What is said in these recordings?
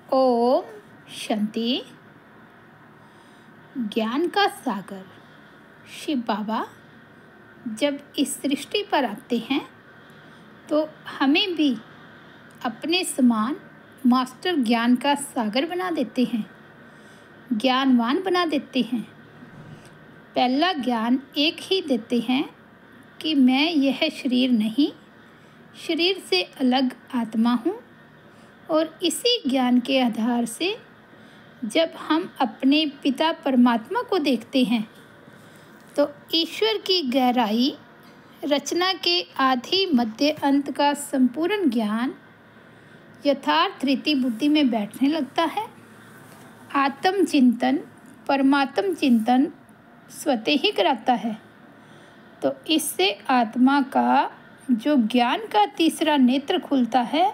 ओम शांति। ज्ञान का सागर शिव बाबा जब इस सृष्टि पर आते हैं तो हमें भी अपने समान मास्टर ज्ञान का सागर बना देते हैं, ज्ञानवान बना देते हैं। पहला ज्ञान एक ही देते हैं कि मैं यह शरीर नहीं, शरीर से अलग आत्मा हूँ। और इसी ज्ञान के आधार से जब हम अपने पिता परमात्मा को देखते हैं तो ईश्वर की गहराई, रचना के आदि मध्य अंत का संपूर्ण ज्ञान यथार्थ रीति बुद्धि में बैठने लगता है। आत्म चिंतन, परमात्म चिंतन स्वतः ही कराता है। तो इससे आत्मा का जो ज्ञान का तीसरा नेत्र खुलता है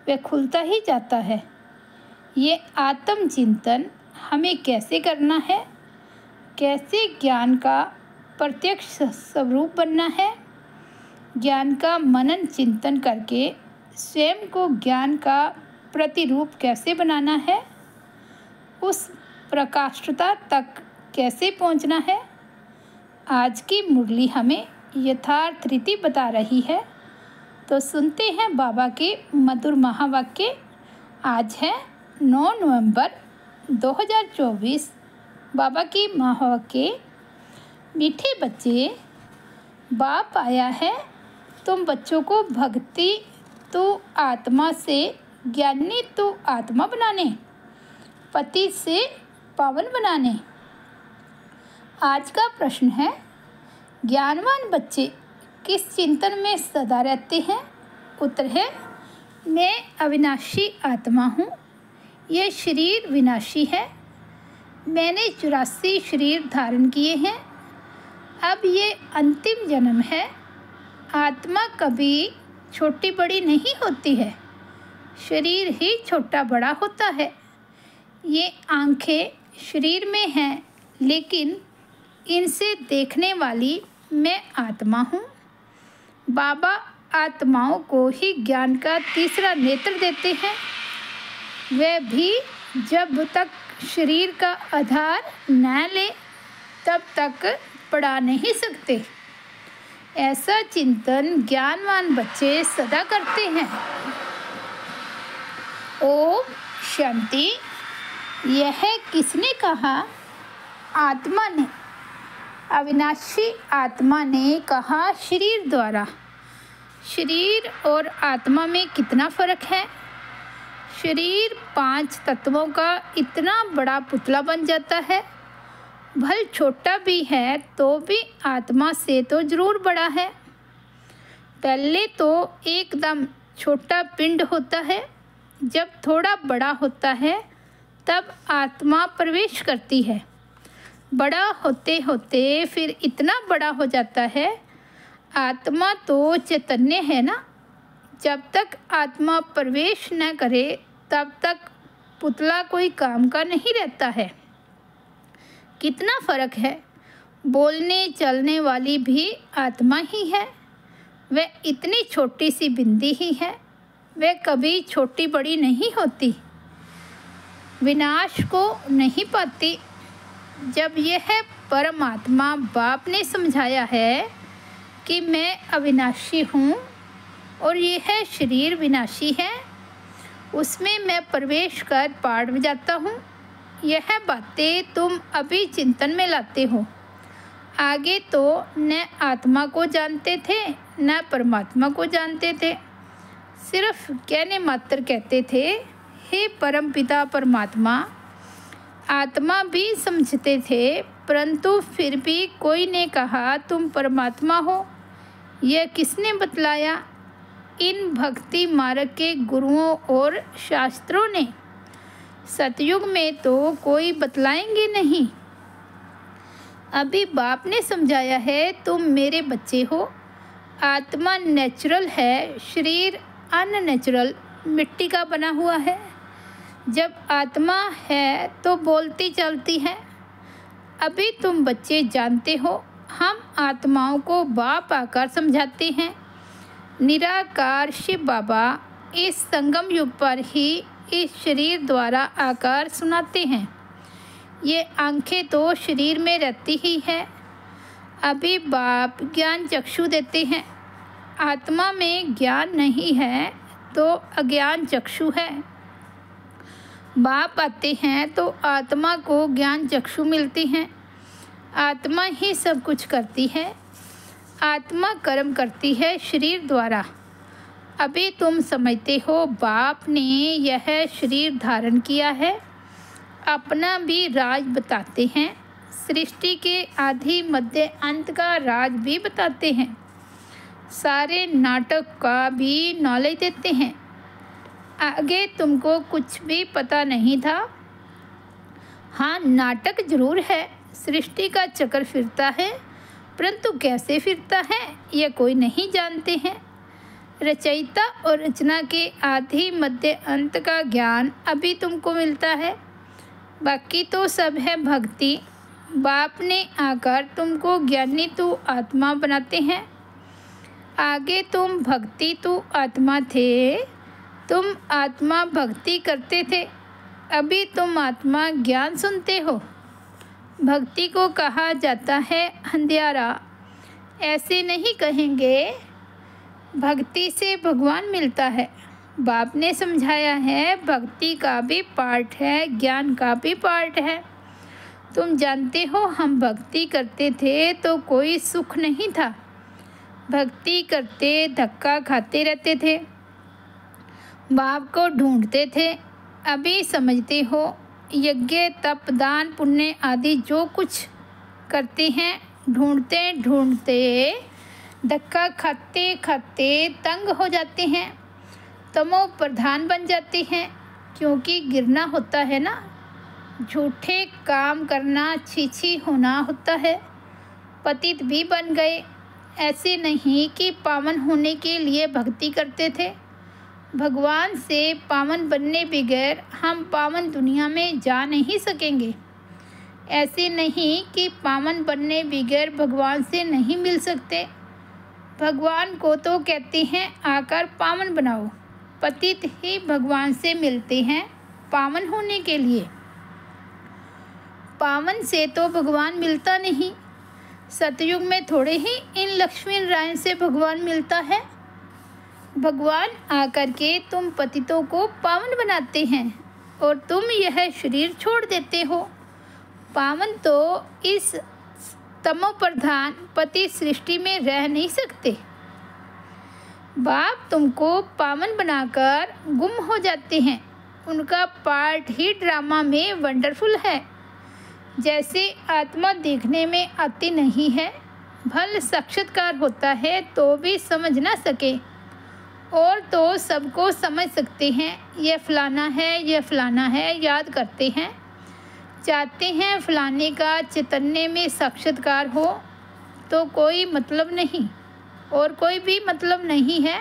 वह खुलता ही जाता है। ये आत्म चिंतन हमें कैसे करना है, कैसे ज्ञान का प्रत्यक्ष स्वरूप बनना है, ज्ञान का मनन चिंतन करके स्वयं को ज्ञान का प्रतिरूप कैसे बनाना है, उस प्रकाष्ठता तक कैसे पहुंचना है, आज की मुरली हमें यथार्थ रीति बता रही है। तो सुनते हैं बाबा के मधुर महावाक्य। आज है 9 नवंबर 2024। बाबा की महावाक्य। मीठे बच्चे, बाप आया है तुम बच्चों को भक्ति तो आत्मा से, ज्ञानी तो आत्मा बनाने, पति से पावन बनाने। आज का प्रश्न है, ज्ञानवान बच्चे किस चिंतन में सदा रहते हैं? उत्तर है, मैं अविनाशी आत्मा हूँ, यह शरीर विनाशी है। मैंने 84 शरीर धारण किए हैं, अब ये अंतिम जन्म है। आत्मा कभी छोटी बड़ी नहीं होती है, शरीर ही छोटा बड़ा होता है। ये आंखें शरीर में हैं, लेकिन इनसे देखने वाली मैं आत्मा हूँ। बाबा आत्माओं को ही ज्ञान का तीसरा नेत्र देते हैं। वे भी जब तक शरीर का आधार न ले तब तक पढ़ा नहीं सकते। ऐसा चिंतन ज्ञानवान बच्चे सदा करते हैं। ओम शांति। यह किसने कहा? आत्मा ने, अविनाशी आत्मा ने कहा शरीर द्वारा। शरीर और आत्मा में कितना फर्क है? शरीर 5 तत्वों का इतना बड़ा पुतला बन जाता है, भले छोटा भी है तो भी आत्मा से तो जरूर बड़ा है। पहले तो एकदम छोटा पिंड होता है, जब थोड़ा बड़ा होता है तब आत्मा प्रवेश करती है। बड़ा होते होते फिर इतना बड़ा हो जाता है। आत्मा तो चैतन्य है ना, जब तक आत्मा प्रवेश न करे तब तक पुतला कोई काम का नहीं रहता है। कितना फर्क है। बोलने चलने वाली भी आत्मा ही है, वह इतनी छोटी सी बिंदी ही है, वह कभी छोटी बड़ी नहीं होती, विनाश को नहीं पाती। जब यह परमात्मा बाप ने समझाया है कि मैं अविनाशी हूँ और यह शरीर विनाशी है, उसमें मैं प्रवेश कर पार जाता हूँ। यह बातें तुम अभी चिंतन में लाते हो। आगे तो न आत्मा को जानते थे न परमात्मा को जानते थे, सिर्फ कहने मात्र कहते थे हे परमपिता परमात्मा। आत्मा भी समझते थे, परंतु फिर भी कोई ने कहा तुम परमात्मा हो। यह किसने बतलाया? इन भक्ति मार्ग के गुरुओं और शास्त्रों ने। सतयुग में तो कोई बतलाएंगे नहीं। अभी बाप ने समझाया है तुम मेरे बच्चे हो। आत्मा नेचुरल है, शरीर अननेचुरल मिट्टी का बना हुआ है। जब आत्मा है तो बोलती चलती है। अभी तुम बच्चे जानते हो, हम आत्माओं को बाप आकर समझाते हैं। निराकार शिव बाबा इस संगम युग पर ही इस शरीर द्वारा आकार सुनाते हैं। ये आंखें तो शरीर में रहती ही है। अभी बाप ज्ञान चक्षु देते हैं। आत्मा में ज्ञान नहीं है तो अज्ञान चक्षु है। बाप आते हैं तो आत्मा को ज्ञान चक्षु मिलते हैं। आत्मा ही सब कुछ करती है। आत्मा कर्म करती है शरीर द्वारा। अभी तुम समझते हो बाप ने यह शरीर धारण किया है। अपना भी राज बताते हैं। सृष्टि के आदि मध्य अंत का राज भी बताते हैं। सारे नाटक का भी नॉलेज देते हैं। आगे तुमको कुछ भी पता नहीं था। हाँ, नाटक जरूर है। सृष्टि का चक्र फिरता है, परंतु कैसे फिरता है यह कोई नहीं जानते हैं। रचयिता और रचना के आदि मध्य अंत का ज्ञान अभी तुमको मिलता है। बाकी तो सब है भक्ति। बाप ने आकर तुमको ज्ञानी तू आत्मा बनाते हैं। आगे तुम भक्ति तू आत्मा थे। तुम आत्मा भक्ति करते थे। अभी तुम आत्मा ज्ञान सुनते हो। भक्ति को कहा जाता है अंधियारा। ऐसे नहीं कहेंगे। भक्ति से भगवान मिलता है। बाप ने समझाया है भक्ति का भी पार्ट है, ज्ञान का भी पार्ट है। तुम जानते हो हम भक्ति करते थे तो कोई सुख नहीं था। भक्ति करते धक्का खाते रहते थे। बाप को ढूंढते थे। अभी समझते हो यज्ञ तप दान पुण्य आदि जो कुछ करते हैं, ढूंढते ढूंढते धक्का खाते खाते तंग हो जाते हैं। तमो प्रधान बन जाते हैं, क्योंकि गिरना होता है ना। झूठे काम करना, छीछी होना होता है। पतित भी बन गए। ऐसे नहीं कि पावन होने के लिए भक्ति करते थे। भगवान से पावन बनने बगैर हम पावन दुनिया में जा नहीं सकेंगे। ऐसे नहीं कि पावन बनने बगैर भगवान से नहीं मिल सकते। भगवान को तो कहते हैं आकर पावन बनाओ। पतित ही भगवान से मिलते हैं पावन होने के लिए। पावन से तो भगवान मिलता नहीं। सतयुग में थोड़े ही इन लक्ष्मी नारायण से भगवान मिलता है। भगवान आकर के तुम पतितों को पावन बनाते हैं और तुम यह शरीर छोड़ देते हो। पावन तो इस तमो प्रधान पति सृष्टि में रह नहीं सकते। बाप तुमको पावन बनाकर गुम हो जाते हैं। उनका पार्ट ही ड्रामा में वंडरफुल है। जैसे आत्मा देखने में आती नहीं है, भल साक्षात्कार होता है तो भी समझ ना सके, और तो सबको समझ सकते हैं। यह फलाना है, यह फलाना है, याद करते हैं। चाहते हैं फलाने का चैतन्य में साक्षात्कार हो, तो कोई मतलब नहीं और कोई भी मतलब नहीं है।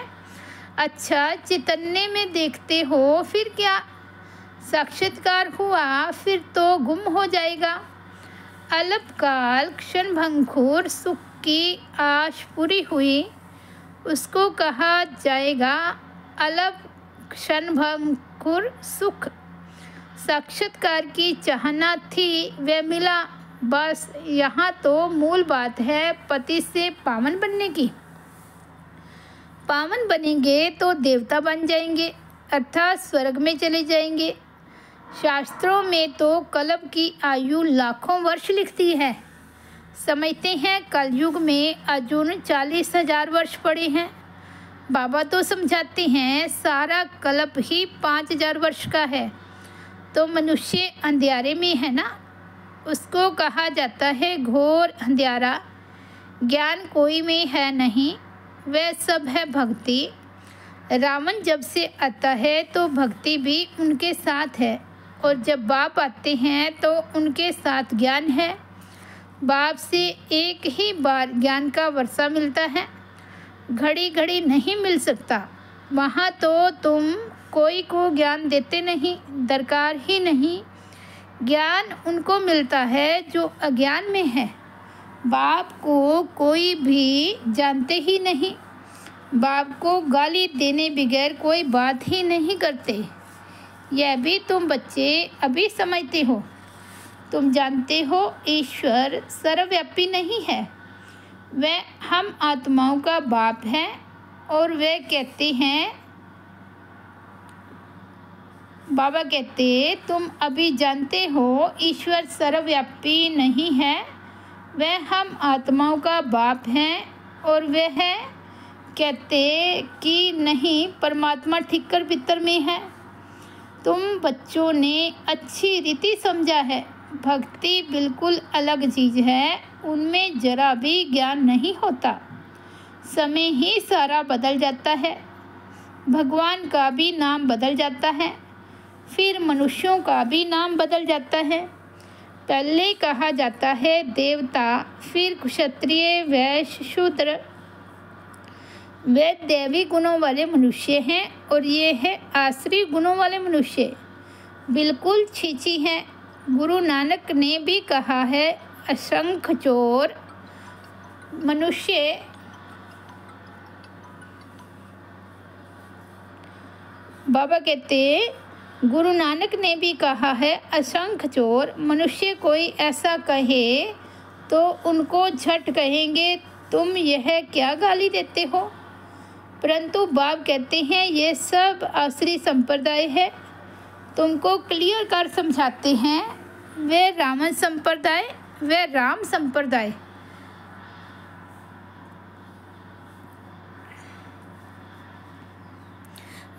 अच्छा, चैतन्य में देखते हो फिर क्या? साक्षात्कार हुआ फिर तो गुम हो जाएगा। अल्पकाल क्षणभंगुर सुख की आश पूरी हुई, उसको कहा जाएगा अल्प क्षणभंगुर सुख। साक्षात्कार की चाहना थी, वह मिला। बस यहाँ तो मूल बात है पति से पावन बनने की। पावन बनेंगे तो देवता बन जाएंगे, अर्थात स्वर्ग में चले जाएंगे। शास्त्रों में तो कल्प की आयु लाखों वर्ष लिखती है। समझते हैं कलयुग में अर्जुन 40,000 वर्ष पड़े हैं। बाबा तो समझाते हैं सारा कल्प ही 5,000 वर्ष का है। तो मनुष्य अंधियारे में है ना, उसको कहा जाता है घोर अंधियारा। ज्ञान कोई में है नहीं, वह सब है भक्ति। रावण जब से आता है तो भक्ति भी उनके साथ है, और जब बाप आते हैं तो उनके साथ ज्ञान है। बाप से एक ही बार ज्ञान का वर्षा मिलता है, घड़ी घड़ी नहीं मिल सकता। वहाँ तो तुम कोई को ज्ञान देते नहीं, दरकार ही नहीं। ज्ञान उनको मिलता है जो अज्ञान में है। बाप को कोई भी जानते ही नहीं। बाप को गाली देने बगैर कोई बात ही नहीं करते। यह भी तुम बच्चे अभी समझते हो। तुम जानते हो ईश्वर सर्वव्यापी नहीं है, वह हम आत्माओं का बाप है। और वे कहते हैं, बाबा कहते, तुम अभी जानते हो ईश्वर सर्वव्यापी नहीं है, वह हम आत्माओं का बाप हैं। और वह कहते कि नहीं, परमात्मा ठीकर भीतर में है। तुम बच्चों ने अच्छी रीति समझा है। भक्ति बिल्कुल अलग चीज़ है, उनमें जरा भी ज्ञान नहीं होता। समय ही सारा बदल जाता है। भगवान का भी नाम बदल जाता है, फिर मनुष्यों का भी नाम बदल जाता है। पहले कहा जाता है देवता, फिर क्षत्रिय, वैश्य, शूद्र। वे दैवी गुणों वाले मनुष्य हैं और ये है आसुरी गुणों वाले मनुष्य। बिल्कुल छीछी हैं। गुरु नानक ने भी कहा है, असंख्य चोर मनुष्य बाबा कहते, गुरु नानक ने भी कहा है, असंख्य चोर मनुष्य कोई ऐसा कहे तो उनको झट कहेंगे, तुम यह क्या गाली देते हो। परंतु बाप कहते हैं ये सब आसुरी संप्रदाय है। तुमको क्लियर कर समझाते हैं, वे रावण संप्रदाय, वे राम संप्रदाय।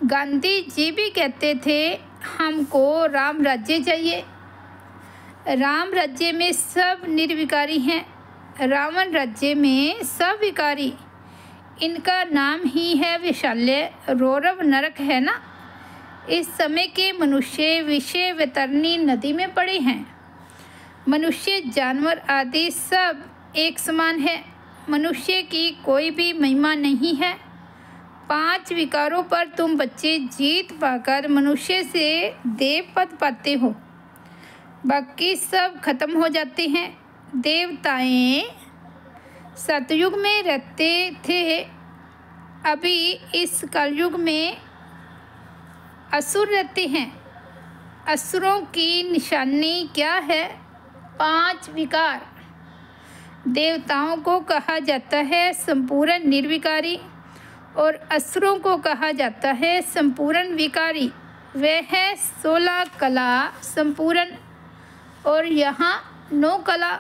गांधी जी भी कहते थे, हमको राम राज्य चाहिए। राम राज्य में सब निर्विकारी हैं, रावण राज्य में सब विकारी। इनका नाम ही है विशाल्य, रौरव नरक है ना। इस समय के मनुष्य विषय वैतरणी नदी में पड़े हैं। मनुष्य, जानवर आदि सब एक समान है। मनुष्य की कोई भी महिमा नहीं है। 5 विकारों पर तुम बच्चे जीत पाकर मनुष्य से देव पद पाते हो, बाकी सब खत्म हो जाते हैं। देवताएं सतयुग में रहते थे, अभी इस कलयुग में असुर रहते हैं। असुरों की निशानी क्या है? 5 विकार। देवताओं को कहा जाता है संपूर्ण निर्विकारी और असुरों को कहा जाता है संपूर्ण विकारी। वह है 16 कला संपूर्ण और यहाँ 9 कला।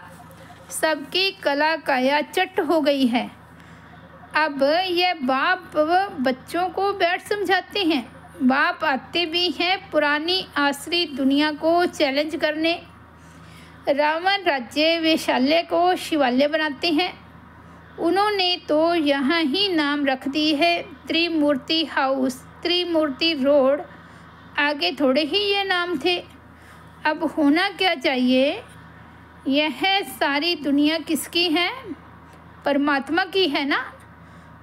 सबकी कला काया चट हो गई है। अब यह बाप बच्चों को बैठ समझाते हैं। बाप आते भी हैं पुरानी आसुरी दुनिया को चैलेंज करने। रावण राज्य वैशाल्य को शिवालय बनाते हैं। उन्होंने तो यहाँ ही नाम रख दी है त्रिमूर्ति हाउस, त्रिमूर्ति रोड। आगे थोड़े ही ये नाम थे। अब होना क्या चाहिए? यह सारी दुनिया किसकी है? परमात्मा की है ना।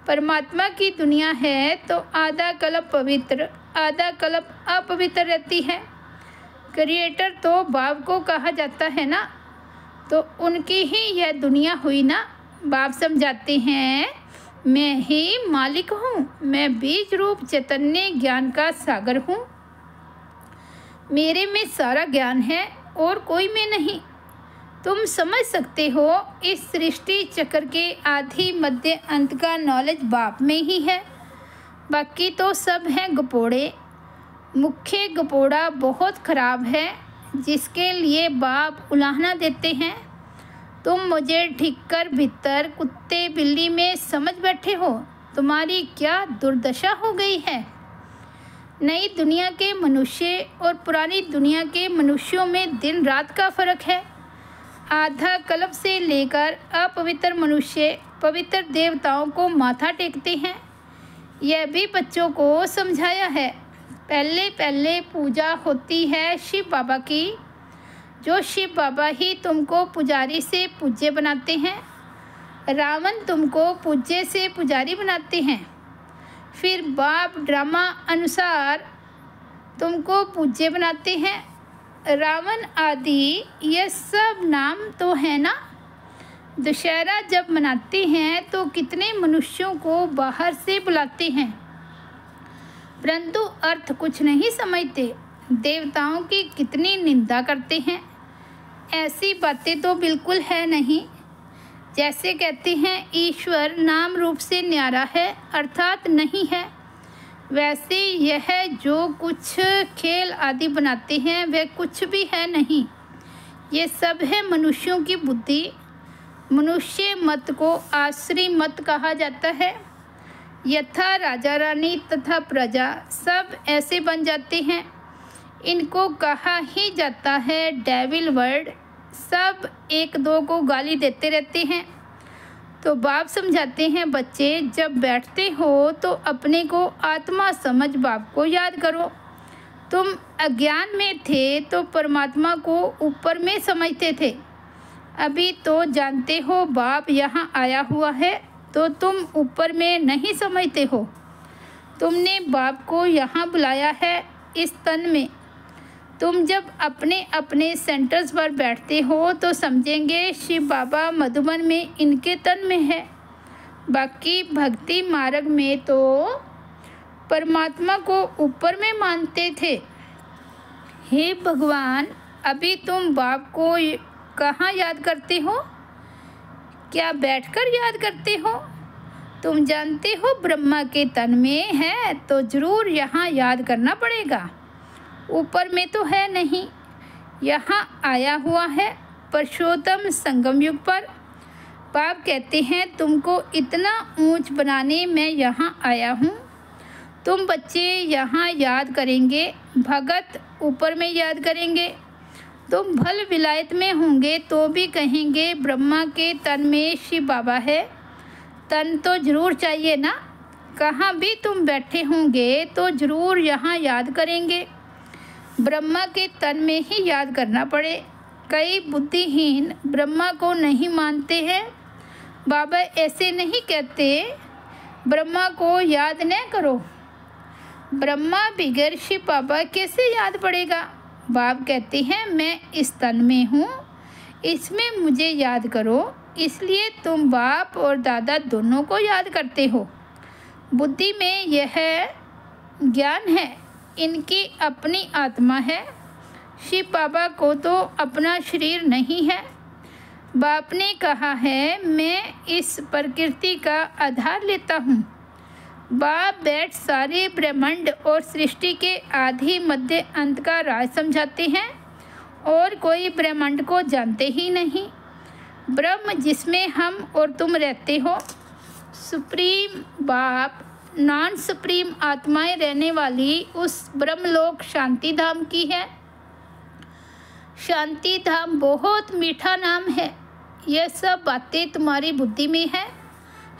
परमात्मा की दुनिया है तो आधा कल्प पवित्र, आधा कल्प अपवित्र रहती है। क्रिएटर तो बाप को कहा जाता है ना, तो उनकी ही यह दुनिया हुई ना। बाप समझाते हैं, मैं ही मालिक हूँ, मैं बीज रूप चैतन्य ज्ञान का सागर हूँ। मेरे में सारा ज्ञान है और कोई में नहीं। तुम समझ सकते हो इस सृष्टि चक्र के आदि मध्य अंत का नॉलेज बाप में ही है। बाकी तो सब हैं गपोड़े। मुख्य गपोड़ा बहुत खराब है, जिसके लिए बाप उलाहना देते हैं। तुम मुझे ठीकर भीतर कुत्ते बिल्ली में समझ बैठे हो। तुम्हारी क्या दुर्दशा हो गई है। नई दुनिया के मनुष्य और पुरानी दुनिया के मनुष्यों में दिन रात का फर्क है। आधा कल्प से लेकर अपवित्र मनुष्य पवित्र देवताओं को माथा टेकते हैं। यह भी बच्चों को समझाया है। पहले पहले पूजा होती है शिव बाबा की, जो शिव बाबा ही तुमको पुजारी से पूज्य बनाते हैं। रावण तुमको पूज्य से पुजारी बनाते हैं। फिर बाप ड्रामा अनुसार तुमको पूज्य बनाते हैं। रावण आदि ये सब नाम तो है ना। दशहरा जब मनाते हैं तो कितने मनुष्यों को बाहर से बुलाते हैं, परंतु अर्थ कुछ नहीं समझते। देवताओं की कितनी निंदा करते हैं। ऐसी बातें तो बिल्कुल है नहीं। जैसे कहते हैं ईश्वर नाम रूप से न्यारा है अर्थात नहीं है, वैसे यह जो कुछ खेल आदि बनाते हैं वह कुछ भी है नहीं। ये सब है मनुष्यों की बुद्धि। मनुष्य मत को आश्री मत कहा जाता है। यथा राजा रानी तथा प्रजा सब ऐसे बन जाते हैं। इनको कहा ही जाता है डेविल वर्ड। सब एक दो को गाली देते रहते हैं। तो बाप समझाते हैं, बच्चे जब बैठते हो तो अपने को आत्मा समझ बाप को याद करो। तुम अज्ञान में थे तो परमात्मा को ऊपर में समझते थे। अभी तो जानते हो बाप यहाँ आया हुआ है तो तुम ऊपर में नहीं समझते हो। तुमने बाप को यहाँ बुलाया है इस तन में। तुम जब अपने अपने सेंटर्स पर बैठते हो तो समझेंगे शिव बाबा मधुबन में इनके तन में है। बाकी भक्ति मार्ग में तो परमात्मा को ऊपर में मानते थे। हे भगवान, अभी तुम बाप को कहाँ याद करते हो? क्या बैठकर याद करते हो? तुम जानते हो ब्रह्मा के तन में है तो जरूर यहाँ याद करना पड़ेगा। ऊपर में तो है नहीं, यहाँ आया हुआ है पुरुषोत्तम संगम युग पर। बाप कहते हैं तुमको इतना ऊंच बनाने मैं यहाँ आया हूँ। तुम बच्चे यहाँ याद करेंगे, भगत ऊपर में याद करेंगे। तुम भल विलायत में होंगे तो भी कहेंगे ब्रह्मा के तन में शिव बाबा है। तन तो जरूर चाहिए ना। कहाँ भी तुम बैठे होंगे तो जरूर यहाँ याद करेंगे। ब्रह्मा के तन में ही याद करना पड़े। कई बुद्धिहीन ब्रह्मा को नहीं मानते हैं। बाबा ऐसे नहीं कहते ब्रह्मा को याद न करो। ब्रह्मा बिगर शिव बाबा कैसे याद पड़ेगा? बाप कहते हैं मैं इस तन में हूँ, इसमें मुझे याद करो। इसलिए तुम बाप और दादा दोनों को याद करते हो। बुद्धि में यह ज्ञान है, इनकी अपनी आत्मा है। शिव बाबा को तो अपना शरीर नहीं है। बाप ने कहा है मैं इस प्रकृति का आधार लेता हूँ। बाप बैठ सारे ब्रह्मांड और सृष्टि के आदि मध्य अंत का राज समझाते हैं और कोई ब्रह्मांड को जानते ही नहीं। ब्रह्म जिसमें हम और तुम रहते हो, सुप्रीम बाप नॉन सुप्रीम आत्माएं रहने वाली उस ब्रह्मलोक शांति धाम की है। शांति धाम बहुत मीठा नाम है। यह सब बातें तुम्हारी बुद्धि में है।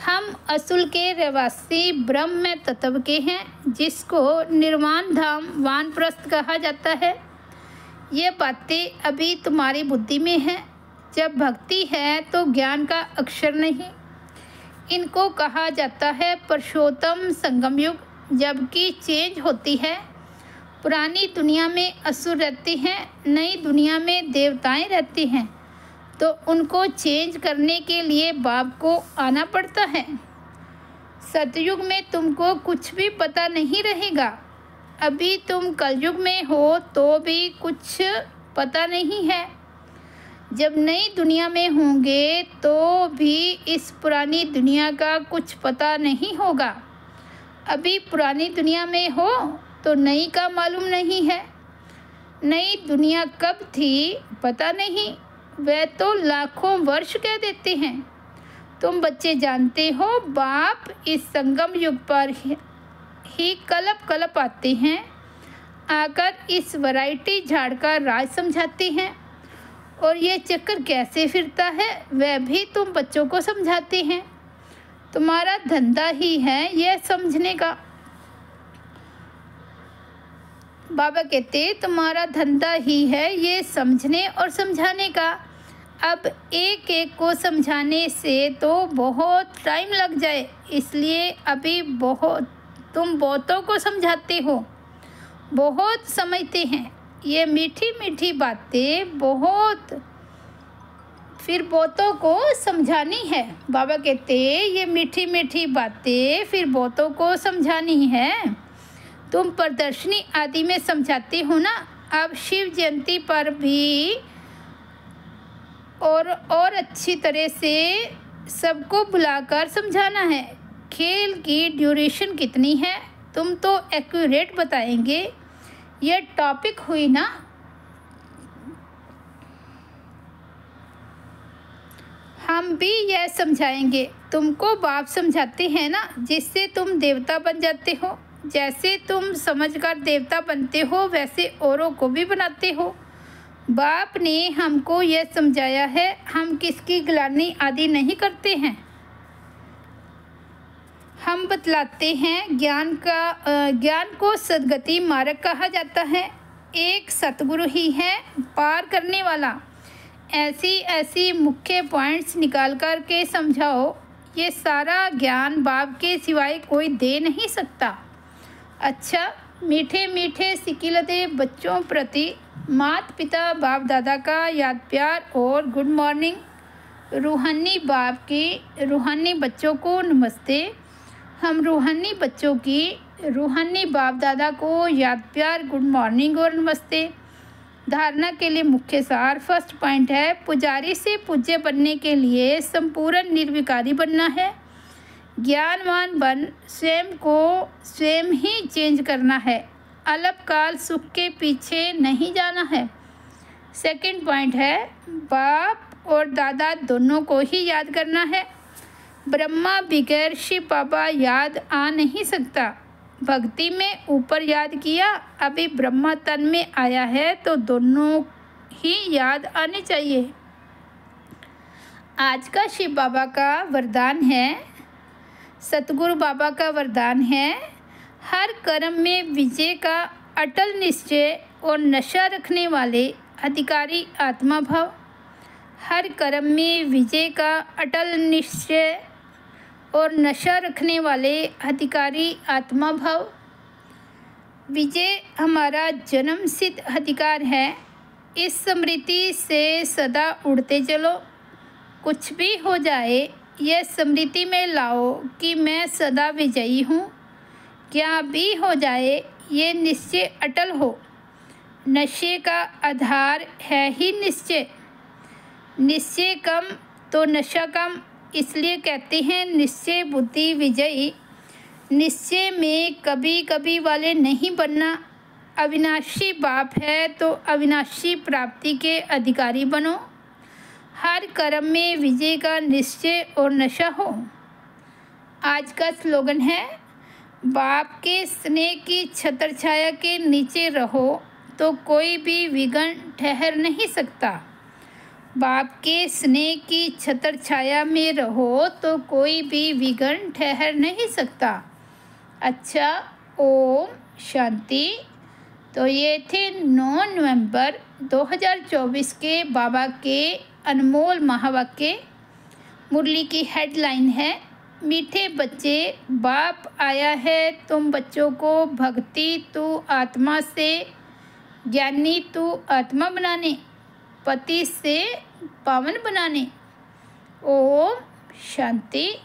हम असुल के रहवासी ब्रह्म तत्व के हैं, जिसको निर्वाण धाम वानप्रस्थ कहा जाता है। ये बातें अभी तुम्हारी बुद्धि में हैं। जब भक्ति है तो ज्ञान का अक्षर नहीं। इनको कहा जाता है पुरुषोत्तम संगम युग। जबकि चेंज होती है। पुरानी दुनिया में असुर रहते हैं, नई दुनिया में देवताएं रहते हैं। तो उनको चेंज करने के लिए बाप को आना पड़ता है। सतयुग में तुमको कुछ भी पता नहीं रहेगा। अभी तुम कलयुग में हो तो भी कुछ पता नहीं है। जब नई दुनिया में होंगे तो भी इस पुरानी दुनिया का कुछ पता नहीं होगा। अभी पुरानी दुनिया में हो तो नई का मालूम नहीं है। नई दुनिया कब थी पता नहीं, वह तो लाखों वर्ष कह देते हैं। तुम बच्चे जानते हो बाप इस संगम युग पर ही कलप कलप आते हैं, आकर इस वैरायटी झाड़ का राज समझाते हैं। और ये चक्कर कैसे फिरता है वह भी तुम बच्चों को समझाते हैं। तुम्हारा धंधा ही है यह समझने का। बाबा कहते तुम्हारा धंधा ही है ये समझने और समझाने का। अब एक एक को समझाने से तो बहुत टाइम लग जाए, इसलिए अभी तुम बहुतों को समझाते हो, बहुत समझते हैं। ये मीठी मीठी बातें फिर बहुतों को समझानी है। बाबा कहते ये मीठी मीठी बातें फिर बहुतों को समझानी है। तुम प्रदर्शनी आदि में समझाते हो ना, अब शिव जयंती पर भी और अच्छी तरह से सबको बुलाकर समझाना है। खेल की ड्यूरेशन कितनी है तुम तो एक्यूरेट बताएंगे। यह टॉपिक हुई ना। हम भी यह समझाएंगे। तुमको बाप समझाते हैं ना, जिससे तुम देवता बन जाते हो। जैसे तुम समझकर देवता बनते हो वैसे औरों को भी बनाते हो। बाप ने हमको यह समझाया है, हम किसकी गिलानी आदि नहीं करते हैं। हम बतलाते हैं ज्ञान को सद्गति मार्ग कहा जाता है। एक सतगुरु ही है पार करने वाला। ऐसी मुख्य पॉइंट्स निकाल कर के समझाओ। ये सारा ज्ञान बाप के सिवाय कोई दे नहीं सकता। अच्छा, मीठे मीठे सिकिलते बच्चों प्रति माता पिता बाप दादा का याद प्यार और गुड मॉर्निंग। रूहानी बच्चों को नमस्ते। हम रूहानी बच्चों की रूहानी बाप दादा को याद प्यार गुड मॉर्निंग और नमस्ते। धारणा के लिए मुख्य सार। फर्स्ट पॉइंट है, पुजारी से पूज्य बनने के लिए संपूर्ण निर्विकारी बनना है। ज्ञानवान बन स्वयं को स्वयं ही चेंज करना है। अल्पकाल सुख के पीछे नहीं जाना है। सेकंड पॉइंट है, बाप और दादा दोनों को ही याद करना है। ब्रह्मा बगैर शिव बाबा याद आ नहीं सकता। भक्ति में ऊपर याद किया, अभी ब्रह्मा तन में आया है तो दोनों ही याद आने चाहिए। आज का शिव बाबा का वरदान है, सतगुरु बाबा का वरदान है, हर कर्म में विजय का अटल निश्चय और नशा रखने वाले अधिकारी आत्मा भाव। हर कर्म में विजय का अटल निश्चय और नशा रखने वाले अधिकारी आत्मा भाव। विजय हमारा जन्म सिद्ध अधिकार है। इस स्मृति से सदा उड़ते चलो। कुछ भी हो जाए यह स्मृति में लाओ कि मैं सदा विजयी हूँ। क्या भी हो जाए ये निश्चय अटल हो। नशे का आधार है ही निश्चय। निश्चय कम तो नशा कम, इसलिए कहते हैं निश्चय बुद्धि विजयी। निश्चय में कभी कभी वाले नहीं बनना। अविनाशी बाप है तो अविनाशी प्राप्ति के अधिकारी बनो। हर कर्म में विजय का निश्चय और नशा हो। आज का स्लोगन है, बाप के स्नेह की छत्र छाया के नीचे रहो तो कोई भी विघ्न ठहर नहीं सकता। बाप के स्नेह की छत्र छाया में रहो तो कोई भी विघ्न ठहर नहीं सकता। अच्छा, ओम शांति। तो ये थे 9 नवंबर 2024 के बाबा के अनमोल महावाक्य। मुरली की हेडलाइन है, मीठे बच्चे बाप आया है तुम बच्चों को भक्ति तू आत्मा से, ज्ञानी तू आत्मा बनाने, पति से पावन बनाने। ओम शांति।